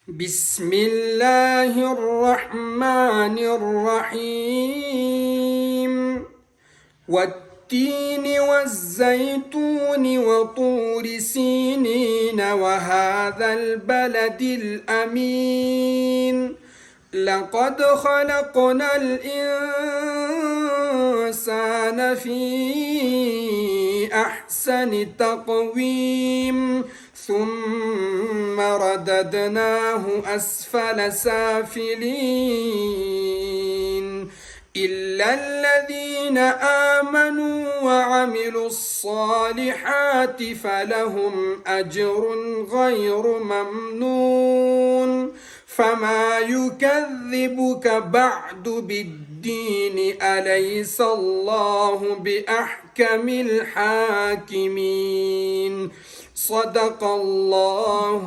بسم الله الرحمن الرحيم والتين والزيتون وطور سينين وهذا البلد الأمين لقد خلقنا الإنسان في أحسن تقويم ثم رددناه أسفل سافلين إلا الذين آمنوا وعملوا الصالحات فلهم أجر غير ممنون فما يكذبك بعد بالدين أليس الله بأحكم الحاكمين صدق الله